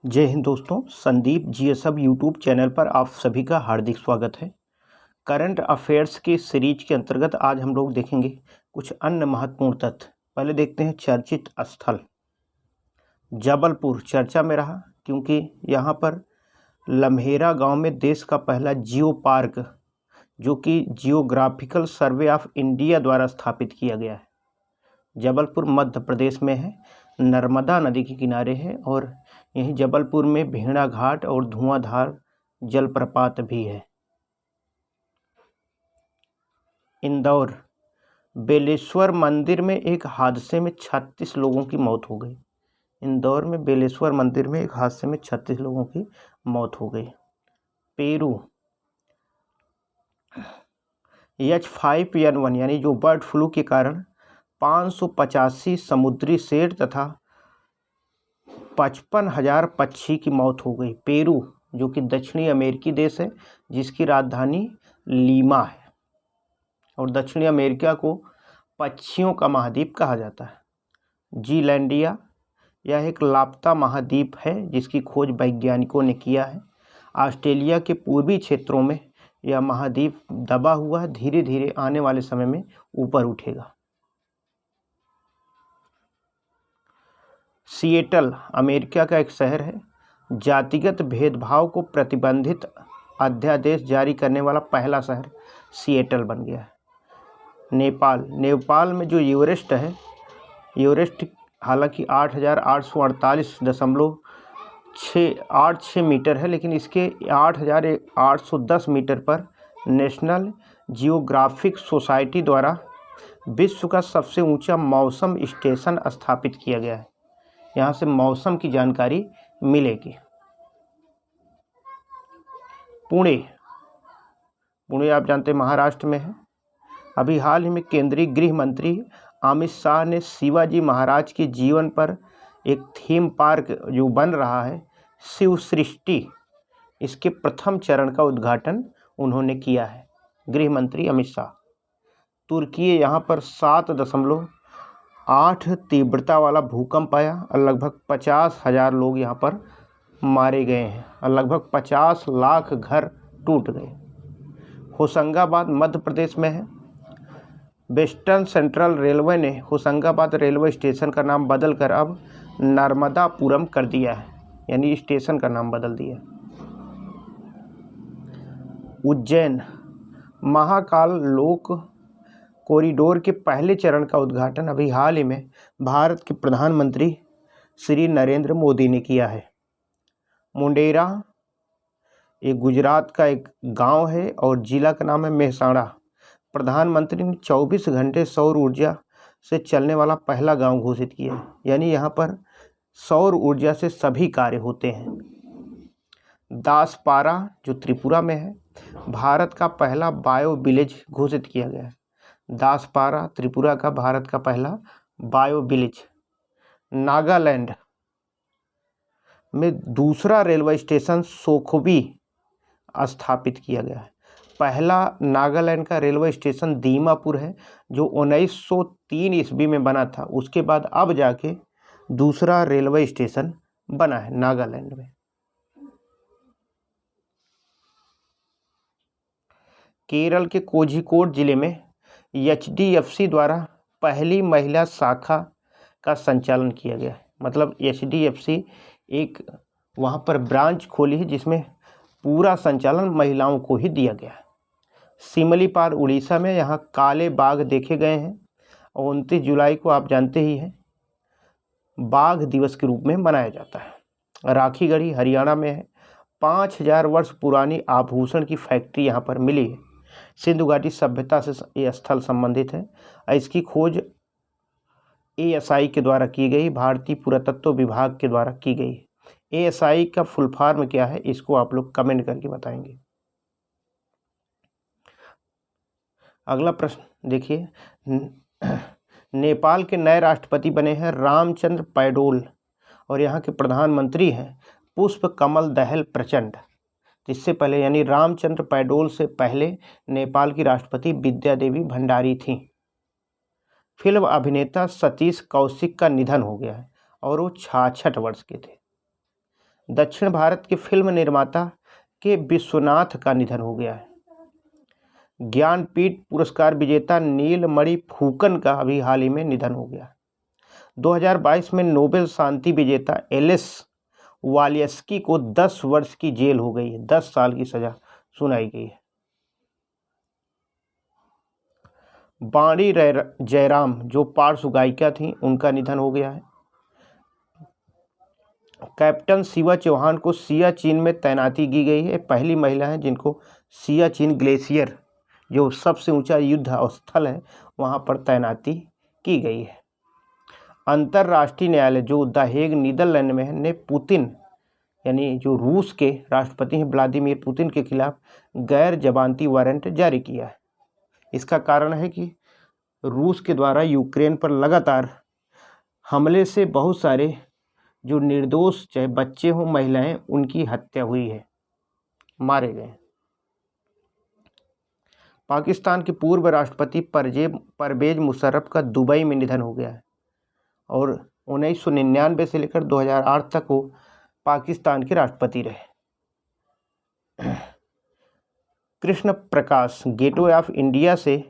जय हिंद दोस्तों, Sandeep जीएसएब YouTube channel पर आप सभी का हार्दिक स्वागत है। करंट अफेयर्स की सीरीज के अंतर्गत आज हम लोग देखेंगे कुछ अन्य महत्वपूर्ण तथ्य। पहले देखते हैं चर्चित स्थल। जबलपुर चर्चा में रहा क्योंकि यहाँ पर लम्हेरा गांव में देश का पहला जियो पार्क जो कि जियोग्राफिकल सर्वे ऑफ इंडिया द्वारा स्थापित किया गया है। जबलपुर मध्य प्रदेश में है, नर्मदा नदी के किनारे है और यहीं जबलपुर में भेड़ा घाट और धुआंधार जलप्रपात भी है। इंदौर बेलेश्वर मंदिर में एक हादसे में 36 लोगों की मौत हो गई। इंदौर में बेलेश्वर मंदिर में एक हादसे में 36 लोगों की मौत हो गई। पेरू H5N1 यानी जो बर्ड फ्लू के कारण 585 समुद्री शेर तथा 55,000 पक्षी की मौत हो गई। पेरू जो कि दक्षिणी अमेरिकी देश है जिसकी राजधानी लीमा है और दक्षिणी अमेरिका को पक्षियों का महाद्वीप कहा जाता है। जीलैंडिया यह एक लापता महाद्वीप है जिसकी खोज वैज्ञानिकों ने किया है। ऑस्ट्रेलिया के पूर्वी क्षेत्रों में यह महाद्वीप दबा हुआ है, धीरे धीरे आने वाले समय में ऊपर उठेगा। सिएटल अमेरिका का एक शहर है। जातिगत भेदभाव को प्रतिबंधित अध्यादेश जारी करने वाला पहला शहर सिएटल बन गया है। नेपाल में जो एवरेस्ट है, एवरेस्ट हालांकि 8,848.686 मीटर है, लेकिन इसके 8,810 मीटर पर नेशनल जियोग्राफिक सोसाइटी द्वारा विश्व का सबसे ऊंचा मौसम स्टेशन स्थापित किया गया है। यहाँ से मौसम की जानकारी मिलेगी। पुणे आप जानते हैं महाराष्ट्र में है। अभी हाल ही में केंद्रीय गृह मंत्री अमित शाह ने शिवाजी महाराज के जीवन पर एक थीम पार्क जो बन रहा है शिव सृष्टि, इसके प्रथम चरण का उद्घाटन उन्होंने किया है, गृह मंत्री अमित शाह। तुर्की यहाँ पर 7.8 तीव्रता वाला भूकंप आया और लगभग 50,000 लोग यहाँ पर मारे गए हैं और लगभग 50 लाख घर टूट गए। होशंगाबाद मध्य प्रदेश में है। वेस्टर्न सेंट्रल रेलवे ने होशंगाबाद रेलवे स्टेशन का नाम बदलकर अब नर्मदापुरम कर दिया है, यानी स्टेशन का नाम बदल दिया। उज्जैन महाकाल लोक कॉरिडोर के पहले चरण का उद्घाटन अभी हाल ही में भारत के प्रधानमंत्री श्री नरेंद्र मोदी ने किया है। मुंडेरा ये गुजरात का एक गांव है और जिला का नाम है मेहसाणा। प्रधानमंत्री ने 24 घंटे सौर ऊर्जा से चलने वाला पहला गांव घोषित किया है, यानी यहाँ पर सौर ऊर्जा से सभी कार्य होते हैं। दासपारा जो त्रिपुरा में है, भारत का पहला बायो विलेज घोषित किया गया है। दासपारा त्रिपुरा का भारत का पहला बायो विलेज। नागालैंड में दूसरा रेलवे स्टेशन सोखबी स्थापित किया गया है। पहला नागालैंड का रेलवे स्टेशन दीमापुर है जो 1903 ईस्वी में बना था। उसके बाद अब जाके दूसरा रेलवे स्टेशन बना है नागालैंड में। केरल के कोझिकोड जिले में HDFC द्वारा पहली महिला शाखा का संचालन किया गया है। मतलब HDFC एक वहाँ पर ब्रांच खोली है जिसमें पूरा संचालन महिलाओं को ही दिया गया है। सिमलीपाल उड़ीसा में यहाँ काले बाघ देखे गए हैं और 29 जुलाई को आप जानते ही हैं बाघ दिवस के रूप में मनाया जाता है। राखीगढ़ी हरियाणा में है। 5,000 वर्ष पुरानी आभूषण की फैक्ट्री यहाँ पर मिली है। सिंधु घाटी सभ्यता से ये स्थल संबंधित है। इसकी खोज ASI के द्वारा की गई, भारतीय पुरातत्व विभाग के द्वारा की गई। ASI का फुल फॉर्म क्या है इसको आप लोग कमेंट करके बताएंगे। अगला प्रश्न देखिए, नेपाल के नए राष्ट्रपति बने हैं रामचंद्र पौडेल और यहाँ के प्रधानमंत्री हैं पुष्प कमल दहल प्रचंड। इससे पहले यानी रामचंद्र पौडेल से पहले नेपाल की राष्ट्रपति विद्या देवी भंडारी थीं। फिल्म अभिनेता सतीश कौशिक का निधन हो गया है और वो 66 वर्ष के थे। दक्षिण भारत के फिल्म निर्माता के विश्वनाथ का निधन हो गया है। ज्ञानपीठ पुरस्कार विजेता नीलमणि फूकन का अभी हाल ही में निधन हो गया। 2022 में नोबेल शांति विजेता एलिस वालियस्की को 10 वर्ष की जेल हो गई है, 10 साल की सजा सुनाई गई है। बाणी जयराम जो पार्श्व गायिका थी, उनका निधन हो गया है। कैप्टन शिवा चौहान को सियाचिन में तैनाती की गई है। पहली महिला है जिनको सियाचिन ग्लेशियर, जो सबसे ऊंचा युद्ध स्थल है, वहां पर तैनाती की गई है। अंतर्राष्ट्रीय न्यायालय जो द हेग नीदरलैंड में है ने पुतिन यानी जो रूस के राष्ट्रपति हैं व्लादिमीर पुतिन के खिलाफ गैर जमानती वारंट जारी किया है। इसका कारण है कि रूस के द्वारा यूक्रेन पर लगातार हमले से बहुत सारे जो निर्दोष चाहे बच्चे हों महिलाएं, उनकी हत्या हुई है, मारे गए। पाकिस्तान के पूर्व राष्ट्रपति परवेज मुशर्रफ का दुबई में निधन हो गया है और 1999 से लेकर 2008 तक वो पाकिस्तान के राष्ट्रपति रहे। Krishna Prakash gateway of India से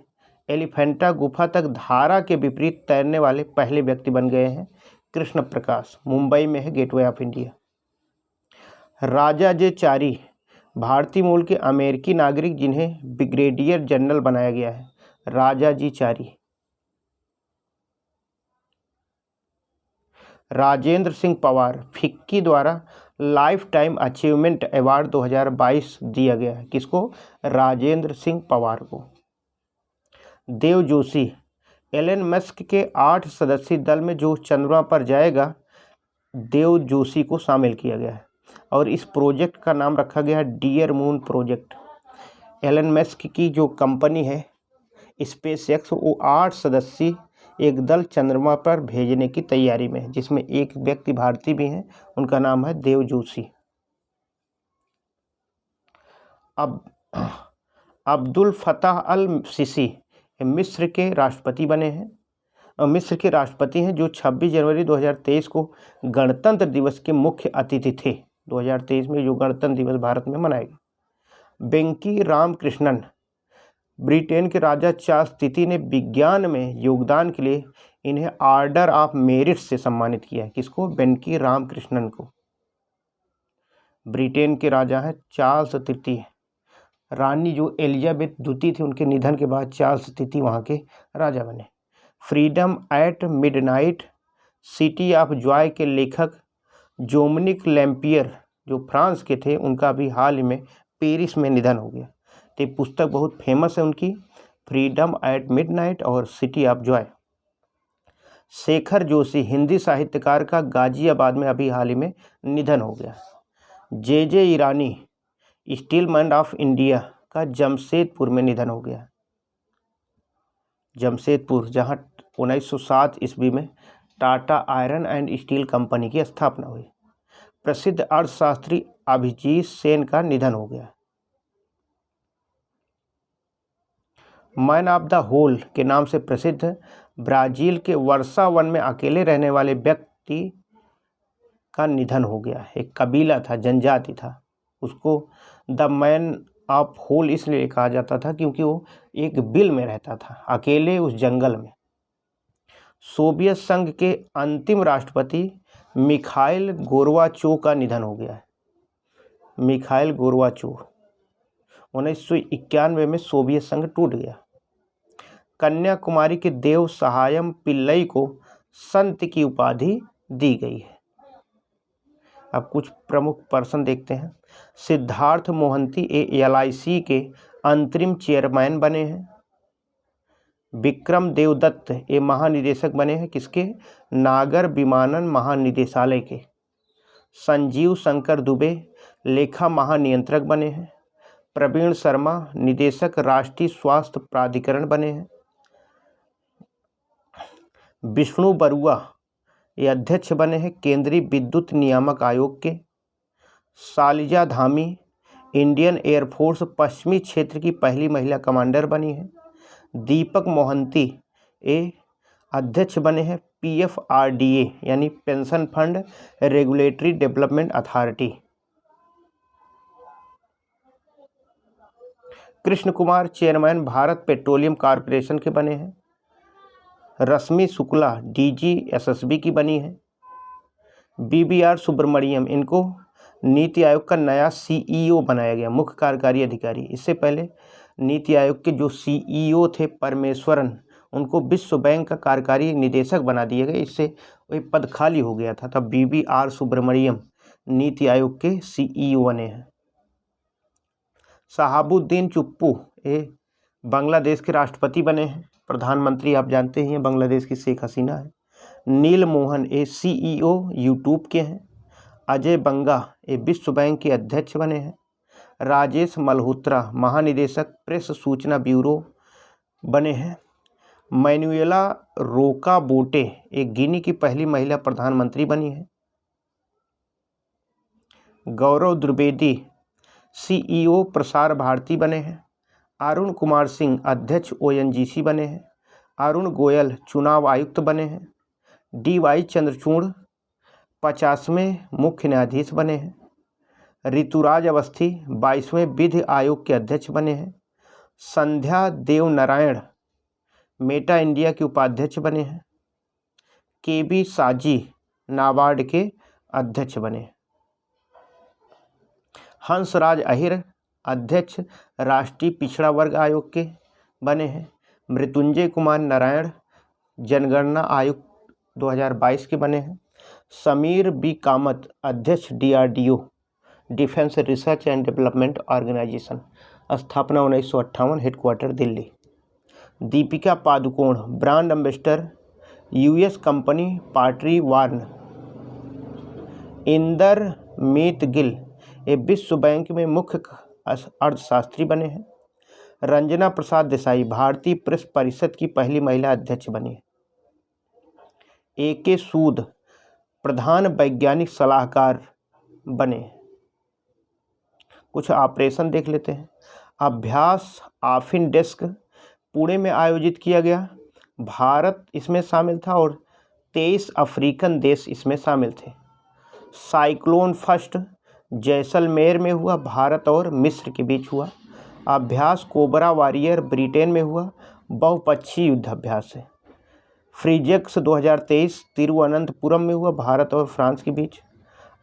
एलिफेंटा गुफा तक धारा के विपरीत तैरने वाले पहले व्यक्ति बन गए हैं। कृष्ण प्रकाश मुंबई में है गेटवे ऑफ इंडिया। राजाजेचारी भारतीय मूल के अमेरिकी नागरिक जिन्हें ब्रिगेडियर जनरल बनाया गया है। राजाजीचारी। राजेंद्र सिंह पवार फिक्की द्वारा लाइफ टाइम अचीवमेंट अवार्ड 2022 दिया गया है। किसको? राजेंद्र सिंह पवार को। देव जोशी एलन मस्क के 8 सदस्यीय दल में जो चंद्रमा पर जाएगा, देव जोशी को शामिल किया गया है और इस प्रोजेक्ट का नाम रखा गया है dear moon project. Elon Musk की जो कंपनी है स्पेसएक्स, वो 8 सदस्यीय एक दल चंद्रमा पर भेजने की तैयारी में है, जिसमें एक व्यक्ति भारतीय भी हैं, उनका नाम है देव जोशी। अब अब्दुल फताह अल सीसी मिस्र के राष्ट्रपति बने हैं। मिस्र के राष्ट्रपति हैं जो 26 जनवरी 2023 को गणतंत्र दिवस के मुख्य अतिथि थे। 2023 में जो गणतंत्र दिवस भारत में मनाया गया। वेंकी रामकृष्णन ब्रिटेन के राजा चार्ल्स तृतीय ने विज्ञान में योगदान के लिए इन्हें ऑर्डर ऑफ मेरिट से सम्मानित किया है। किसको? वेंकी रामकृष्णन को। ब्रिटेन के राजा हैं चार्ल्स तृतीय। रानी जो एलिजाबेथ द्वितीय थी, उनके निधन के बाद चार्ल्स तृतीय वहाँ के राजा बने। Freedom at Midnight City of Joy के लेखक जोमनिक लैम्पियर जो फ्रांस के थे, उनका भी हाल ही में पेरिस में निधन हो गया। तो ये पुस्तक बहुत फेमस है उनकी, फ्रीडम एट मिडनाइट और city of Joy. Shekhar Joshi Hindi साहित्यकार का गाजियाबाद में अभी हाल ही में निधन हो गया। जे ईरानी स्टीलमैन ऑफ इंडिया का जमशेदपुर में निधन हो गया। जमशेदपुर जहां 1907 ईस्वी में Tata iron and steel company की स्थापना हुई। प्रसिद्ध अर्थशास्त्री अभिजीत सेन का निधन हो गया। मैन ऑफ द होल के नाम से प्रसिद्ध ब्राजील के वर्षा वन में अकेले रहने वाले व्यक्ति का निधन हो गया। एक कबीला था, जनजाति था, उसको द मैन ऑफ होल इसलिए कहा जाता था क्योंकि वो एक बिल में रहता था, अकेले उस जंगल में। सोवियत संघ के अंतिम राष्ट्रपति मिखाइल गोर्बाचोव का निधन हो गया है। मिखाइल गोर्बाचोव 1991 में सोवियत संघ टूट गया। कन्याकुमारी के देव सहायम पिल्लई को संत की उपाधि दी गई है। अब कुछ प्रमुख पर्सन देखते हैं। सिद्धार्थ मोहंती LIC के अंतरिम चेयरमैन बने हैं। विक्रम देवदत्त महानिदेशक बने हैं। किसके? नागर विमानन महानिदेशालय के। संजीव शंकर दुबे लेखा महानियंत्रक बने हैं। प्रवीण शर्मा निदेशक राष्ट्रीय स्वास्थ्य प्राधिकरण बने हैं। विष्णु बरुआ ये अध्यक्ष बने हैं केंद्रीय विद्युत नियामक आयोग के। शालिजा धामी इंडियन एयरफोर्स पश्चिमी क्षेत्र की पहली महिला कमांडर बनी है। दीपक मोहंती अध्यक्ष बने हैं PFRDA यानी pension fund regulatory development authority. Krishna Kumar chairman Bharat petroleum corporation के बने हैं। रश्मि शुक्ला DG SSB की बनी है। BBR सुब्रमण्यम, इनको नीति आयोग का नया CEO बनाया गया, मुख्य कार्यकारी अधिकारी। इससे पहले नीति आयोग के जो CEO थे परमेश्वरन, उनको विश्व बैंक का कार्यकारी निदेशक बना दिए गए। इससे वही पद खाली हो गया था, तब BBR सुब्रमण्यम नीति आयोग के CEO बने हैं। शहाबुद्दीन चुप्पू ये बांग्लादेश के राष्ट्रपति बने हैं। प्रधानमंत्री आप जानते ही हैं बांग्लादेश की शेख हसीना है। नील मोहन ये CEO यूट्यूब के हैं। अजय बंगा ये विश्व बैंक के अध्यक्ष बने हैं। राजेश मल्होत्रा महानिदेशक प्रेस सूचना ब्यूरो बने हैं। मैनुएला रोका बोटे एक गिनी की पहली महिला प्रधानमंत्री बनी है। गौरव द्विवेदी CEO प्रसार भारती बने हैं। अरुण कुमार सिंह अध्यक्ष ONGC बने हैं। अरुण गोयल चुनाव आयुक्त बने हैं। DY चंद्रचूड़ 50वें मुख्य न्यायाधीश बने हैं। ऋतुराज अवस्थी 22वें विधि आयोग के अध्यक्ष बने हैं। संध्या देव नारायण मेटा इंडिया के उपाध्यक्ष बने हैं। KB साजी नाबार्ड के अध्यक्ष बने। हंसराज अहिर अध्यक्ष राष्ट्रीय पिछड़ा वर्ग आयोग के बने हैं। मृत्युंजय कुमार नारायण जनगणना आयुक्त 2022 के बने हैं। समीर B कामत अध्यक्ष DRDO defence research and development organisation, स्थापना 1958, headquarter Delhi. Deepika Padukone brand ambassador US company party वार्न। इंदर मीत गिल ये विश्व बैंक में मुख्य अर्थशास्त्री बने हैं। रंजना प्रसाद देसाई भारतीय प्रेस परिषद की पहली महिला अध्यक्ष बनी है। AK सूद प्रधान वैज्ञानिक सलाहकार बने। कुछ ऑपरेशन देख लेते हैं। अभ्यास आफिन डेस्क पुणे में आयोजित किया गया। भारत इसमें शामिल था और 23 अफ्रीकन देश इसमें शामिल थे। साइक्लोन फर्स्ट जैसलमेर में हुआ, भारत और मिस्र के बीच हुआ। अभ्यास कोबरा वॉरियर ब्रिटेन में हुआ, बहुपक्षीय युद्धाभ्यास है। फ्रीजेक्स 2023 तिरुवनंतपुरम में हुआ, भारत और फ्रांस के बीच।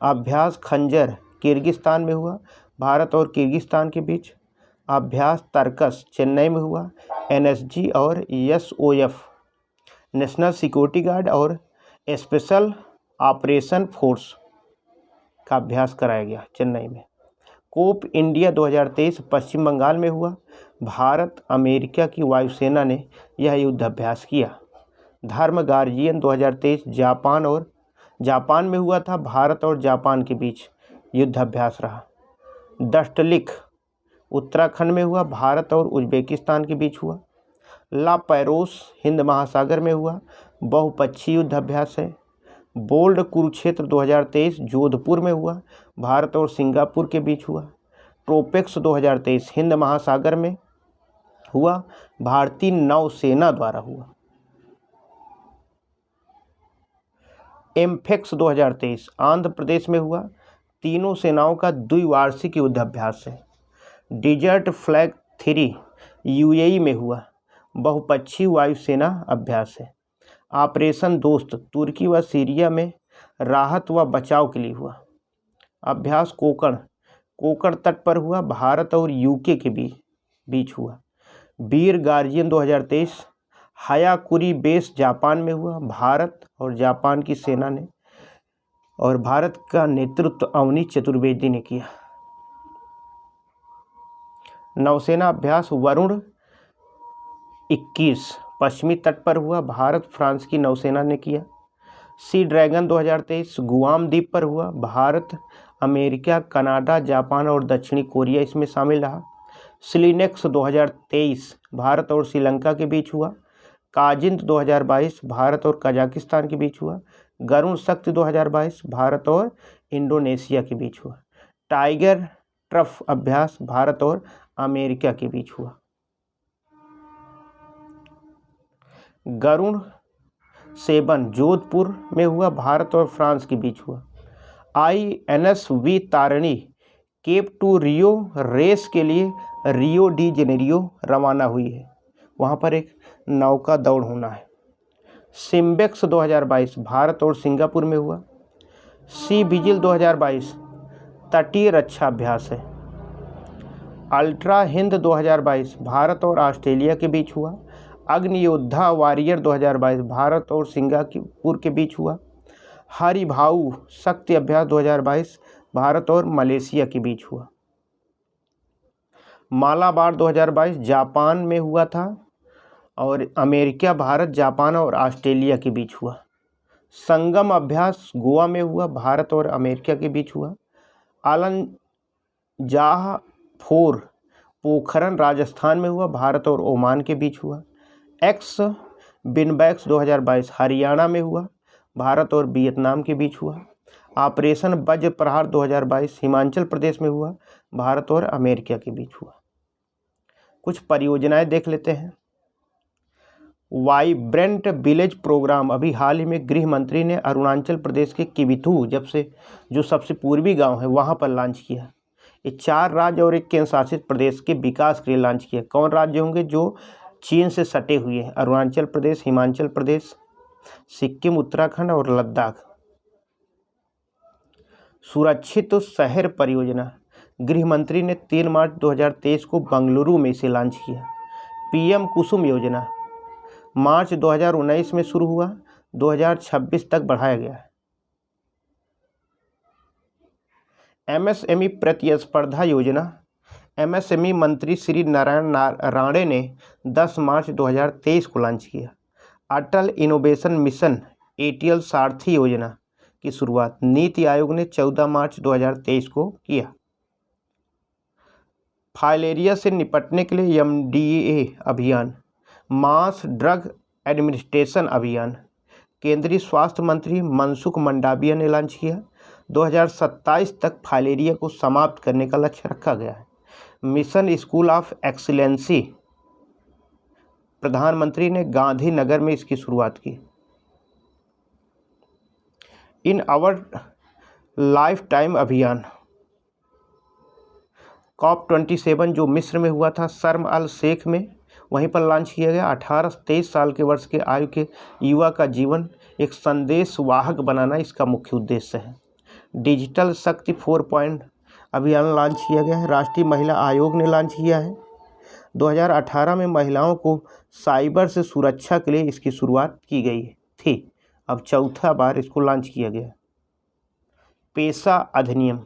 अभ्यास खंजर किर्गिस्तान में हुआ, भारत और किर्गिस्तान के बीच। अभ्यास तर्कस चेन्नई में हुआ। NSG और SOF नेशनल सिक्योरिटी गार्ड और स्पेशल ऑपरेशन फोर्स का अभ्यास कराया गया चेन्नई में। कोप इंडिया 2023 पश्चिम बंगाल में हुआ, भारत अमेरिका की वायुसेना ने यह युद्धाभ्यास किया। धर्म गार्जियन 2023 जापान में हुआ था, भारत और जापान के बीच युद्धाभ्यास रहा। दस्टलिक उत्तराखंड में हुआ, भारत और उज्बेकिस्तान के बीच हुआ। ला पैरोस हिंद महासागर में हुआ, बहुपक्षीय युद्धाभ्यास है। बोल्ड कुरुक्षेत्र 2023 जोधपुर में हुआ, भारत और सिंगापुर के बीच हुआ। ट्रोपेक्स 2023 हिंद महासागर में हुआ, भारतीय नौसेना द्वारा हुआ। एम्फेक्स 2023 आंध्र प्रदेश में हुआ, तीनों सेनाओं का द्विवार्षिक युद्धाभ्यास है। डिजर्ट फ्लैग 3 UAE में हुआ, बहुपक्षीय वायुसेना अभ्यास है। ऑपरेशन दोस्त तुर्की व सीरिया में राहत व बचाव के लिए हुआ। अभ्यास कोकण तट पर हुआ, भारत और UK के बीच हुआ। वीर गार्जियन 2023 हायाकुरी बेस जापान में हुआ, भारत और जापान की सेना ने और भारत का नेतृत्व अवनी चतुर्वेदी ने किया। नौसेना अभ्यास वरुण 21 पश्चिमी तट पर हुआ, भारत फ्रांस की नौसेना ने किया। सी ड्रैगन 2023 गुआम द्वीप पर हुआ, भारत अमेरिका कनाडा जापान और दक्षिणी कोरिया इसमें शामिल रहा। सिलिनेक्स 2023 भारत और श्रीलंका के बीच हुआ। काजिंत 2022 भारत और कजाकिस्तान के बीच हुआ। गरुण शक्ति 2022 भारत और इंडोनेशिया के बीच हुआ। टाइगर ट्रफ अभ्यास भारत और अमेरिका के बीच हुआ। गरुण 7 जोधपुर में हुआ, भारत और फ्रांस के बीच हुआ। INS V Tarini Cape to Rio race के लिए रियो डी जेनेरियो रवाना हुई है, वहाँ पर एक नौका दौड़ होना है। सिम्बेक्स 2022 भारत और सिंगापुर में हुआ। सी विजिल 2022 तटीय रक्षा अभ्यास है। अल्ट्रा हिंद 2022 भारत और ऑस्ट्रेलिया के बीच हुआ। अग्नियोद्धा वॉरियर 2022 भारत और सिंगापुर के बीच हुआ। हरिभाऊ शक्ति अभ्यास 2022 भारत और मलेशिया के बीच हुआ। मालाबार 2022 जापान में हुआ था और अमेरिका, भारत, जापान और ऑस्ट्रेलिया के बीच हुआ। संगम अभ्यास गोवा में हुआ, भारत और अमेरिका के बीच हुआ। आलमजाह 4 पोखरन राजस्थान में हुआ, भारत और ओमान के बीच हुआ। एक्स बिनबैक्स 2022 हरियाणा में हुआ, भारत और वियतनाम के बीच हुआ। ऑपरेशन वज्र प्रहार 2022 हिमाचल प्रदेश में हुआ, भारत और अमेरिका के बीच हुआ। कुछ परियोजनाएं देख लेते हैं। वाइब्रेंट विलेज प्रोग्राम अभी हाल ही में गृह मंत्री ने अरुणाचल प्रदेश के किबिथू, जब से जो सबसे पूर्वी गांव है वहां पर लॉन्च किया। ये 4 राज्य और एक केंद्र शासित प्रदेश के विकास के लिए लॉन्च किया। कौन राज्य होंगे? जो चीन से सटे हुए हैं, अरुणाचल प्रदेश, हिमाचल प्रदेश, सिक्किम, उत्तराखंड और लद्दाख। सुरक्षित शहर परियोजना गृह मंत्री ने 3 मार्च 2023 को बंगलुरु में इसे लॉन्च किया। PM कुसुम योजना मार्च 2019 में शुरू हुआ, 2026 तक बढ़ाया गया है। MSME प्रतिस्पर्धा योजना MSME मंत्री श्री नारायण राणे ने 10 मार्च 2023 को लॉन्च किया। अटल इनोवेशन मिशन ATL सारथी योजना की शुरुआत नीति आयोग ने 14 मार्च 2023 को किया। फाइलेरिया से निपटने के लिए MDA अभियान, मास ड्रग एडमिनिस्ट्रेशन अभियान, केंद्रीय स्वास्थ्य मंत्री मनसुख मंडाविया ने लॉन्च किया। 2027 तक फाइलेरिया को समाप्त करने का लक्ष्य रखा गया है। मिशन स्कूल ऑफ एक्सीलेंसी प्रधानमंत्री ने गांधीनगर में इसकी शुरुआत की। इन आवर लाइफ टाइम अभियान COP27 जो मिस्र में हुआ था, शर्म अल शेख में, वहीं पर लॉन्च किया गया। 18 से 23 साल के वर्ष के आयु के युवा का जीवन एक संदेश वाहक बनाना इसका मुख्य उद्देश्य है। डिजिटल शक्ति 4 अभियान लॉन्च किया गया है। राष्ट्रीय महिला आयोग ने लॉन्च किया है। 2018 में महिलाओं को साइबर से सुरक्षा के लिए इसकी शुरुआत की गई थी, अब चौथा बार इसको लॉन्च किया गया। पेशा अधिनियम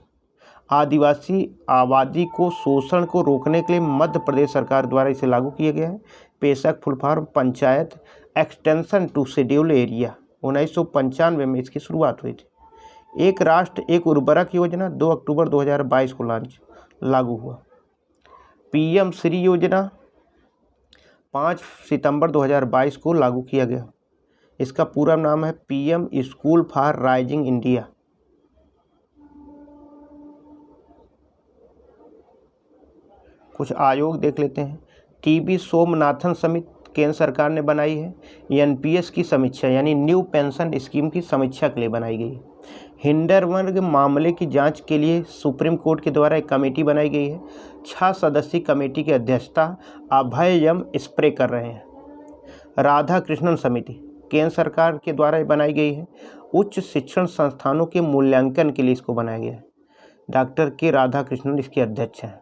आदिवासी आबादी को शोषण को रोकने के लिए मध्य प्रदेश सरकार द्वारा इसे लागू किया गया है। PESA full form panchayat extension to schedule area 1995 में इसकी शुरुआत हुई थी। एक राष्ट्र एक उर्वरक योजना 2 अक्टूबर 2022 को लागू हुआ। PM श्री योजना 5 सितंबर 2022 को लागू किया गया। इसका पूरा नाम है PM school for rising India. कुछ आयोग देख लेते हैं। TB सोमनाथन समिति केंद्र सरकार ने बनाई है। NPS की समीक्षा यानी न्यू पेंशन स्कीम की समीक्षा के लिए बनाई गई। हिंडरबर्ग मामले की जांच के लिए सुप्रीम कोर्ट के द्वारा एक कमेटी बनाई गई है। 6 सदस्यीय कमेटी की अध्यक्षता अभय यम स्प्रे कर रहे हैं। राधा कृष्णन समिति केंद्र सरकार के द्वारा बनाई गई है। उच्च शिक्षण संस्थानों के मूल्यांकन के लिए इसको बनाया गया है। डॉक्टर के राधा कृष्णन इसके अध्यक्ष हैं।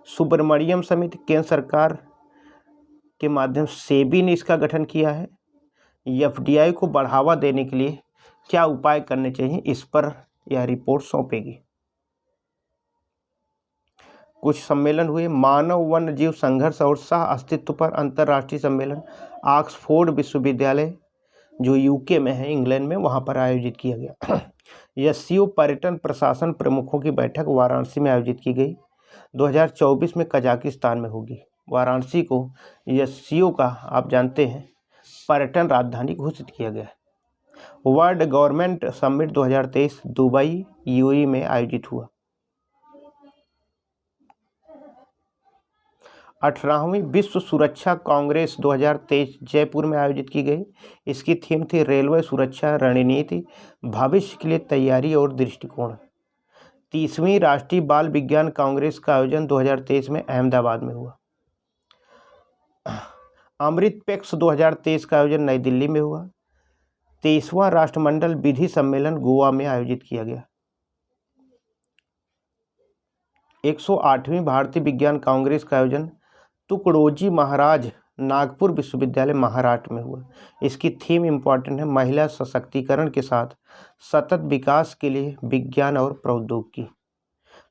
सुब्रमण्यम समिति केंद्र सरकार के माध्यम से सेबी ने इसका गठन किया है। FDI को बढ़ावा देने के लिए क्या उपाय करने चाहिए, इस पर यह रिपोर्ट सौंपेगी। कुछ सम्मेलन हुए। मानव वन्य जीव संघर्ष और सह अस्तित्व पर अंतर्राष्ट्रीय सम्मेलन ऑक्सफोर्ड विश्वविद्यालय जो UK में है, इंग्लैंड में, वहाँ पर आयोजित किया गया। SCO पर्यटन प्रशासन प्रमुखों की बैठक वाराणसी में आयोजित की गई। 2024 में कजाकिस्तान में होगी। वाराणसी को SCO का आप जानते हैं पर्यटन राजधानी घोषित किया गया है। World government summit 2023 Dubai UAE में आयोजित हुआ। 18वीं विश्व सुरक्षा कांग्रेस 2023 जयपुर में आयोजित की गई। इसकी थीम थी रेलवे सुरक्षा रणनीति, भविष्य के लिए तैयारी और दृष्टिकोण। 30वीं राष्ट्रीय बाल विज्ञान कांग्रेस का आयोजन 2023 में अहमदाबाद में हुआ। अमृत पैक्स 2023 का आयोजन नई दिल्ली में हुआ। 23वां राष्ट्रमंडल विधि सम्मेलन गोवा में आयोजित किया गया। 108वीं भारतीय विज्ञान कांग्रेस का आयोजन तुकडोजी महाराज नागपुर विश्वविद्यालय महाराष्ट्र में हुआ। इसकी थीम इम्पॉर्टेंट है, महिला सशक्तिकरण के साथ सतत विकास के लिए विज्ञान और प्रौद्योगिकी।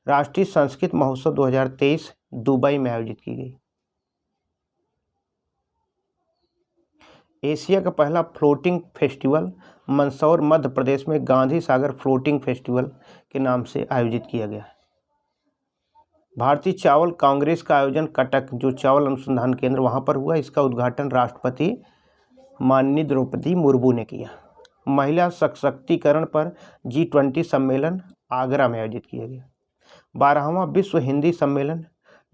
राष्ट्रीय संस्कृत महोत्सव 2023 दुबई में आयोजित की गई। एशिया का पहला फ्लोटिंग फेस्टिवल मंदसौर मध्य प्रदेश में गांधी सागर फ्लोटिंग फेस्टिवल के नाम से आयोजित किया गया। भारतीय चावल कांग्रेस का आयोजन कटक, जो चावल अनुसंधान केंद्र वहां पर हुआ। इसका उद्घाटन राष्ट्रपति माननीय द्रौपदी मुर्मू ने किया। महिला सशक्तिकरण पर G20 सम्मेलन आगरा में आयोजित किया गया। 12वां विश्व हिंदी सम्मेलन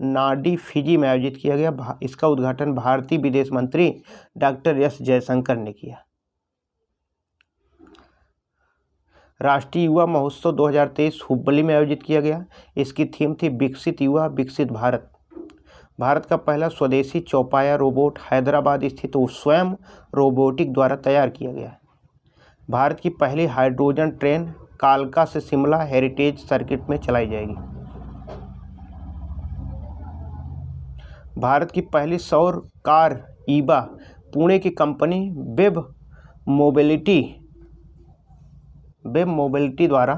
नाडी फिजी में आयोजित किया गया। इसका उद्घाटन भारतीय विदेश मंत्री डॉक्टर एस जयशंकर ने किया। राष्ट्रीय युवा महोत्सव 2023 हुबली में आयोजित किया गया। इसकी थीम थी विकसित युवा विकसित भारत। भारत का पहला स्वदेशी चौपाया रोबोट हैदराबाद स्थित स्वयं रोबोटिक द्वारा तैयार किया गया। भारत की पहली हाइड्रोजन ट्रेन कालका से शिमला हेरिटेज सर्किट में चलाई जाएगी। भारत की पहली सौर कार ईबा पुणे की कंपनी वेब मोबिलिटी द्वारा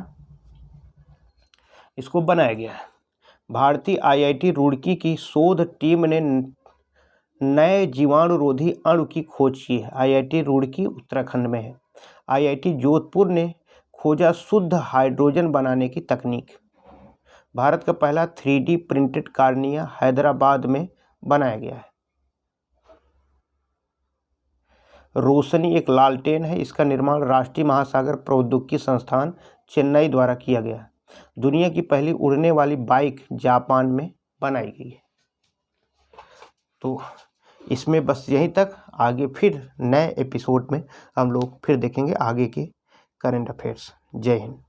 इसको बनाया गया है। भारतीय IIT रुड़की की शोध टीम ने नए जीवाणुरोधी अणु की खोज की है। IIT रुड़की उत्तराखंड में है। IIT जोधपुर ने खोजा शुद्ध हाइड्रोजन बनाने की तकनीक। भारत का पहला 3D प्रिंटेड कार्निया हैदराबाद में बनाया गया है। रोशनी एक लालटेन है। इसका निर्माण राष्ट्रीय महासागर प्रौद्योगिकी संस्थान चेन्नई द्वारा किया गया। दुनिया की पहली उड़ने वाली बाइक जापान में बनाई गई है। तो इसमें बस यहीं तक। आगे फिर नए एपिसोड में हम लोग फिर देखेंगे आगे के करंट अफेयर्स। जय हिंद।